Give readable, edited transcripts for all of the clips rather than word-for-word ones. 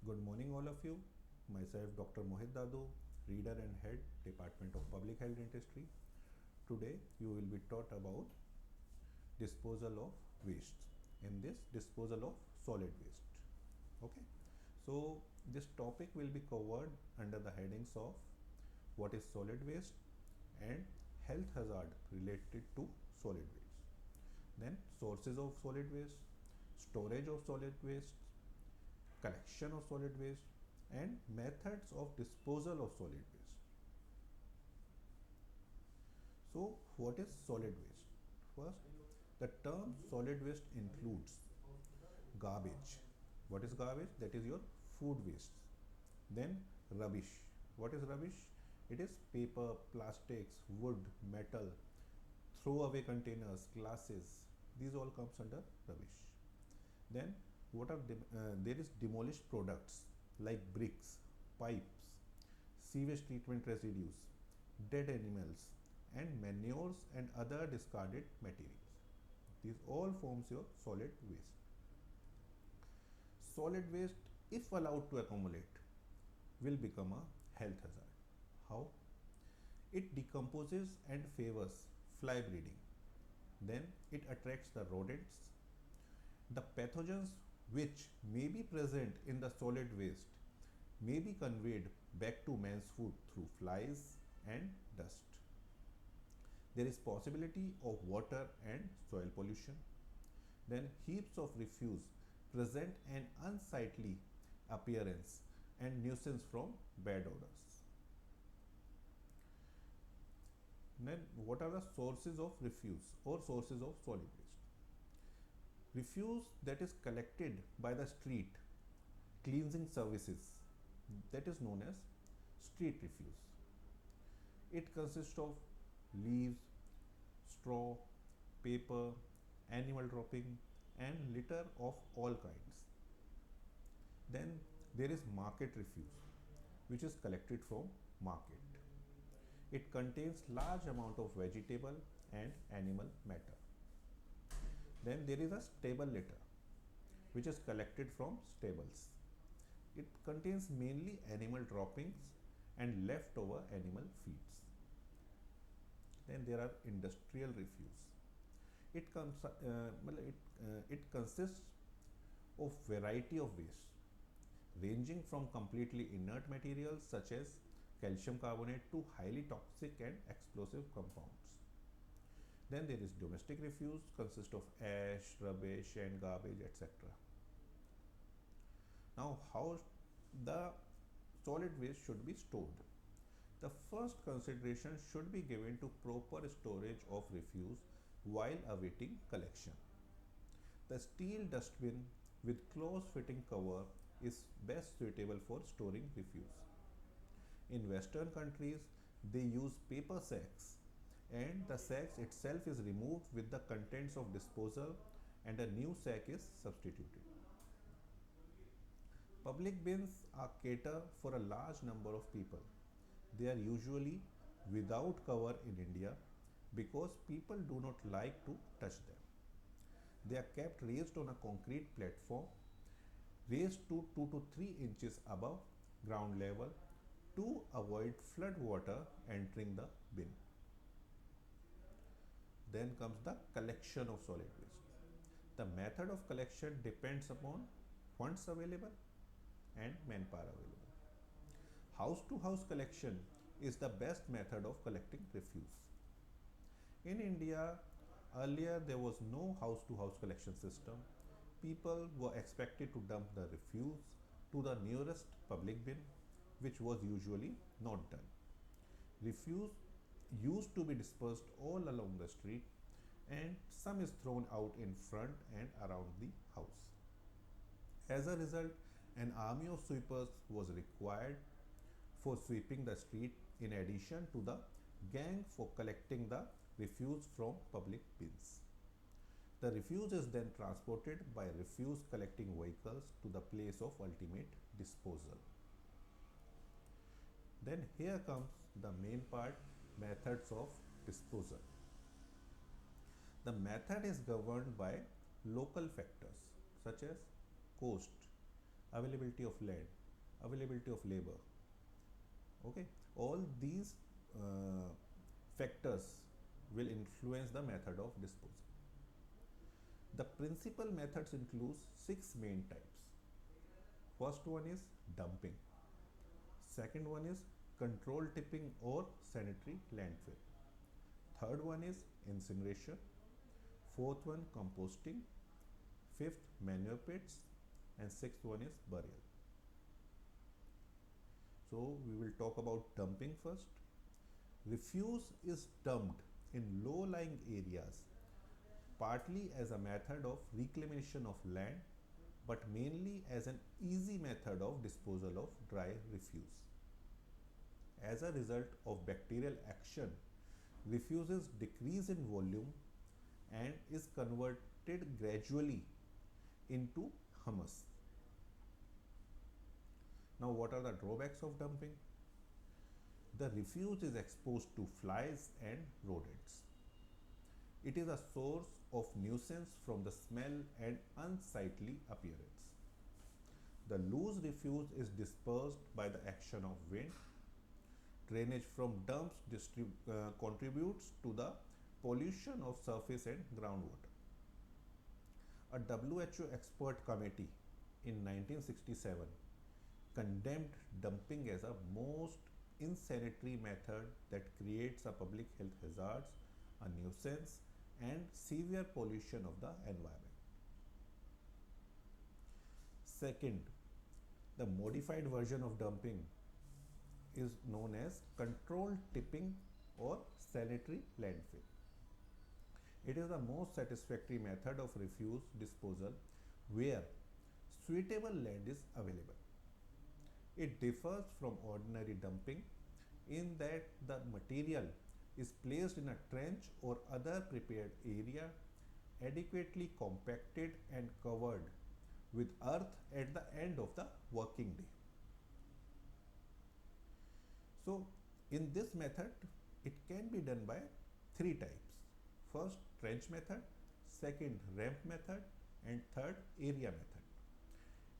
Good morning, all of you. Myself, Dr. Mohit Dadu, Reader and Head, Department of Public Health Dentistry. Today, you will be taught about disposal of waste. In this, disposal of solid waste. Okay. So, this topic will be covered under the headings of what is solid waste and health hazard related to solid waste. Then, sources of solid waste, storage of solid waste, collection of solid waste, and methods of disposal of solid waste. So, what is solid waste? First, the term solid waste includes garbage. What is garbage? That is your food waste. Then, rubbish. What is rubbish? It is paper, plastics, wood, metal, throwaway containers, glasses. These all comes under rubbish. Then, there is demolished products like bricks, pipes, sewage treatment residues, dead animals, and manures and other discarded materials. These all forms your solid waste. Solid waste, if allowed to accumulate, will become a health hazard. How? It decomposes and favors fly breeding. Then it attracts the rodents. The pathogens which may be present in the solid waste may be conveyed back to man's food through flies and dust. There is possibility of water and soil pollution. Then heaps of refuse present an unsightly appearance and nuisance from bad odors. Then what are the sources of refuse or sources of solid waste? Refuse that is collected by the street cleansing services, that is known as street refuse. It consists of leaves, straw, paper, animal dropping, and litter of all kinds. Then there is market refuse, which is collected from market. It contains large amount of vegetable and animal matter. Then there is a stable litter, which is collected from stables. It contains mainly animal droppings and leftover animal feeds. Then there are industrial refuse. It consists of variety of waste ranging from completely inert materials such as calcium carbonate to highly toxic and explosive compounds. Then there is domestic refuse, consists of ash, rubbish and garbage, etc. Now, how the solid waste should be stored? The first consideration should be given to proper storage of refuse while awaiting collection. The steel dustbin with close fitting cover is best suitable for storing refuse. In Western countries, they use paper sacks and the sack itself is removed with the contents of disposal and a new sack is substituted. Public bins are cater for a large number of people. They are usually without cover in India because people do not like to touch them. They are kept raised on a concrete platform raised to 2 to 3 inches above ground level to avoid flood water entering the bin. Then comes the collection of solid waste. The method of collection depends upon funds available and manpower available. House to house collection is the best method of collecting refuse. In India, earlier there was no house to house collection system. People were expected to dump the refuse to the nearest public bin, which was usually not done. Refuse used to be dispersed all along the street and some is thrown out in front and around the house. As a result, an army of sweepers was required for sweeping the street in addition to the gang for collecting the refuse from public bins. The refuse is then transported by refuse collecting vehicles to the place of ultimate disposal. Then here comes the main part, methods of disposal. The method is governed by local factors such as cost, availability of land, availability of labor. Okay, all these uh, factors will influence the method of disposal. The principal methods include six main types. First one is dumping. Second one is controlled tipping or sanitary landfill. Third one is incineration. Fourth one composting. Fifth manure pits, and sixth one is burial. So we will talk about dumping first. Refuse is dumped in low-lying areas, partly as a method of reclamation of land, but mainly as an easy method of disposal of dry refuse. As a result of bacterial action, refuses decrease in volume and is converted gradually into humus. Now, what are the drawbacks of dumping? The refuse is exposed to flies and rodents. It is a source of nuisance from the smell and unsightly appearance. The loose refuse is dispersed by the action of wind. Drainage from dumps contributes to the pollution of surface and groundwater. A WHO expert committee in 1967 condemned dumping as a most insanitary method that creates a public health hazard, a nuisance, and severe pollution of the environment. Second, the modified version of dumping is known as controlled tipping or sanitary landfill. It is the most satisfactory method of refuse disposal where suitable land is available. It differs from ordinary dumping in that the material is placed in a trench or other prepared area, adequately compacted and covered with earth at the end of the working day. So, in this method, it can be done by three types. First, trench method, second, ramp method, and third, area method.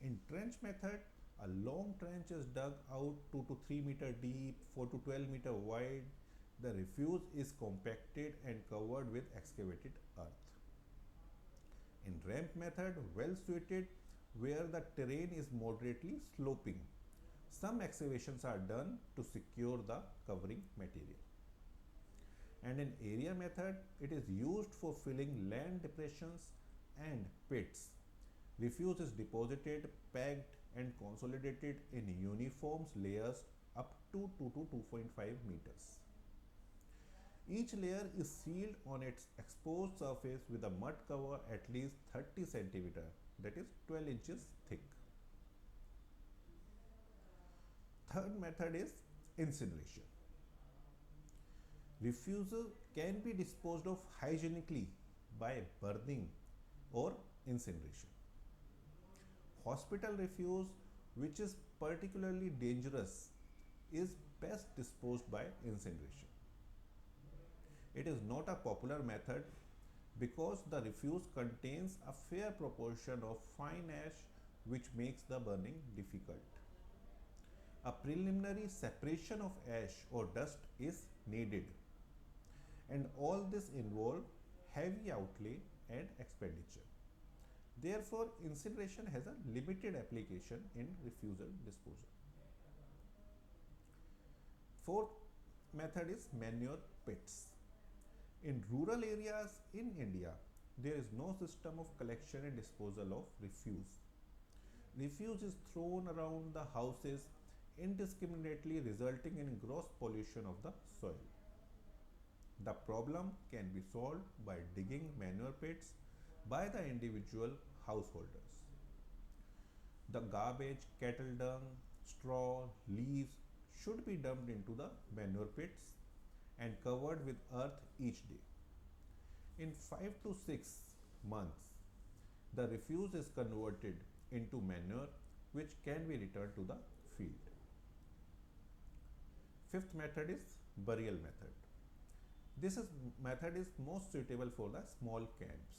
In trench method, a long trench is dug out 2 to 3 meter deep, 4 to 12 meter wide. The refuse is compacted and covered with excavated earth. In ramp method, well suited where the terrain is moderately sloping. Some excavations are done to secure the covering material. And in area method, it is used for filling land depressions and pits. Refuse is deposited, packed, and consolidated in uniform layers up to 2 to 2.5 meters. Each layer is sealed on its exposed surface with a mud cover at least 30 centimeter, that is 12 inches thick. Third method is incineration. Refuse can be disposed of hygienically by burning or incineration. Hospital refuse, which is particularly dangerous, is best disposed by incineration. It is not a popular method because the refuse contains a fair proportion of fine ash which makes the burning difficult. A preliminary separation of ash or dust is needed, and all this involves heavy outlay and expenditure. Therefore, incineration has a limited application in refusal disposal. Fourth method is manure pits. In rural areas in India, there is no system of collection and disposal of refuse. Refuse is thrown around the houses indiscriminately, resulting in gross pollution of the soil. The problem can be solved by digging manure pits by the individual householders. The garbage, cattle dung, straw, leaves should be dumped into the manure pits and covered with earth each day. In 5 to 6 months, the refuse is converted into manure which can be returned to the field. Fifth method is burial method. Method is most suitable for the small camps.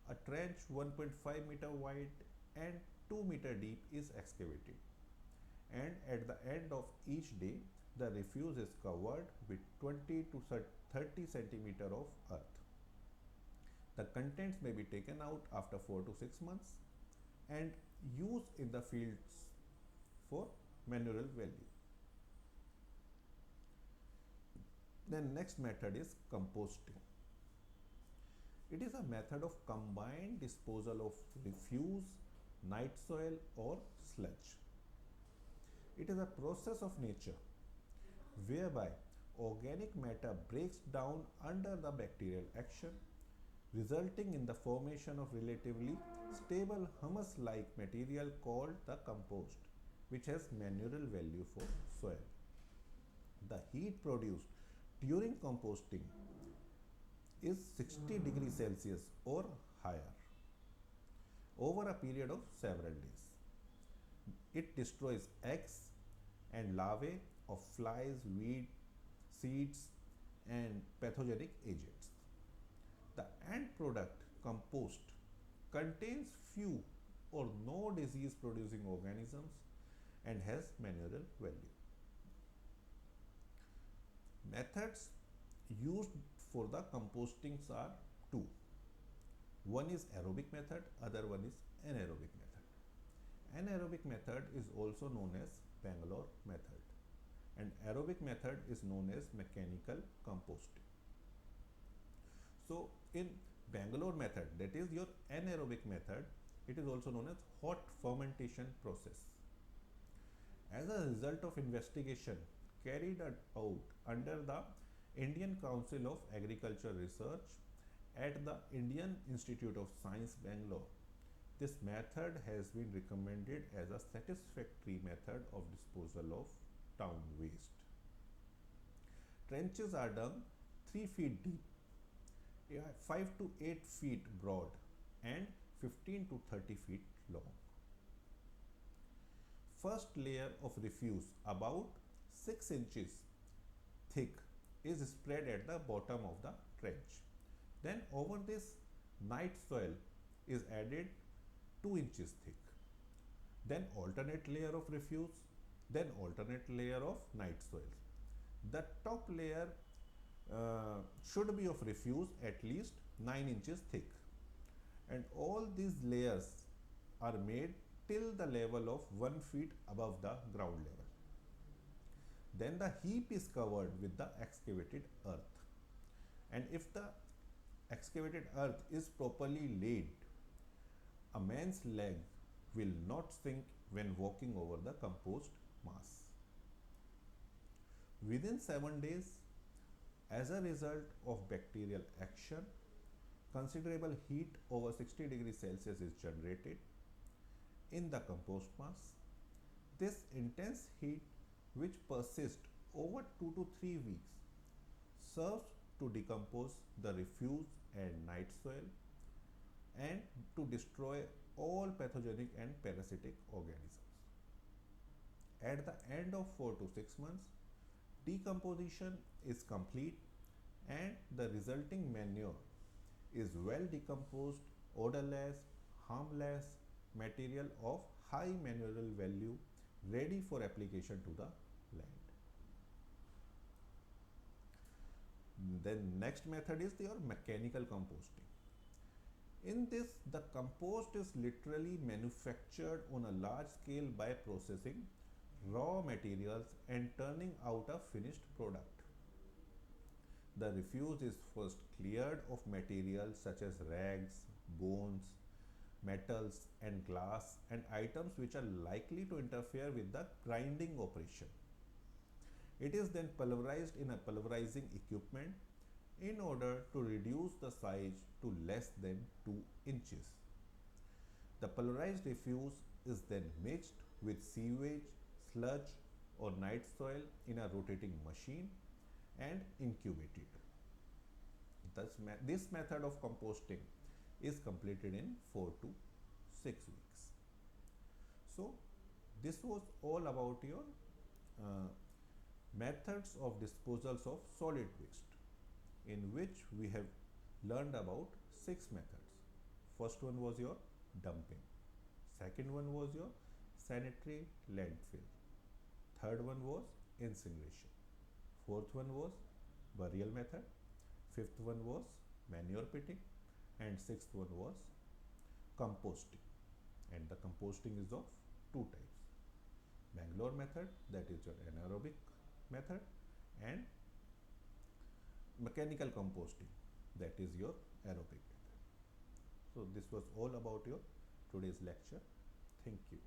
A trench 1.5 meter wide and 2 meter deep is excavated, and at the end of each day, the refuse is covered with 20 to 30 centimeter of earth. The contents may be taken out after 4 to 6 months and used in the fields for manure value. Then next method is composting. It is a method of combined disposal of refuse, night soil or sludge. It is a process of nature whereby organic matter breaks down under the bacterial action, resulting in the formation of relatively stable humus-like material called the compost, which has manurial value for soil. The heat produced during composting is 60 degrees Celsius or higher over a period of several days. It destroys eggs and larvae of flies, weed, seeds, and pathogenic agents. The end product, compost, contains few or no disease producing organisms and has manurial value. Methods used for the compostings are two. One is aerobic method, other one is anaerobic method. Anaerobic method is also known as Bangalore method, and aerobic method is known as mechanical composting. So in Bangalore method, that is your anaerobic method, it is also known as hot fermentation process. As a result of investigation carried out under the Indian Council of Agriculture Research at the Indian Institute of Science, Bangalore, this method has been recommended as a satisfactory method of disposal of town waste. Trenches are dug 3 feet deep, 5 to 8 feet broad, and 15 to 30 feet long. First layer of refuse, about 6 inches thick, is spread at the bottom of the trench. Then over this, night soil is added 2 inches thick. Then alternate layer of refuse, then alternate layer of night soil. The top layer should be of refuse at least 9 inches thick, and all these layers are made till the level of 1 feet above the ground level. Then the heap is covered with the excavated earth, and if the excavated earth is properly laid, a man's leg will not sink when walking over the compost mass. Within 7 days, as a result of bacterial action, considerable heat over 60 degrees Celsius is generated in the compost mass. This intense heat, which persists over 2 to 3 weeks, serves to decompose the refuse and night soil and to destroy all pathogenic and parasitic organisms. At the end of 4 to 6 months, decomposition is complete and the resulting manure is well decomposed, odorless, harmless material of high manurial value, ready for application to the land. Then next method is your mechanical composting. In this, the compost is literally manufactured on a large scale by processing raw materials and turning out a finished product. The refuse is first cleared of materials such as rags, bones, metals and glass, and items which are likely to interfere with the grinding operation. It is then pulverized in a pulverizing equipment in order to reduce the size to less than 2 inches. The pulverized refuse is then mixed with sewage, sludge or night soil in a rotating machine and incubated. Thus, this method of composting is completed in 4 to 6 weeks. So, this was all about your methods of disposals of solid waste, in which we have learned about 6 methods. First one was your dumping. Second one was your sanitary landfill. Third one was incineration. Fourth one was burial method. Fifth one was manure pitting. And sixth one was composting. And the composting is of two types: Bangalore method, that is your anaerobic method, and mechanical composting, that is your aerobic method. So this was all about your today's lecture. Thank you.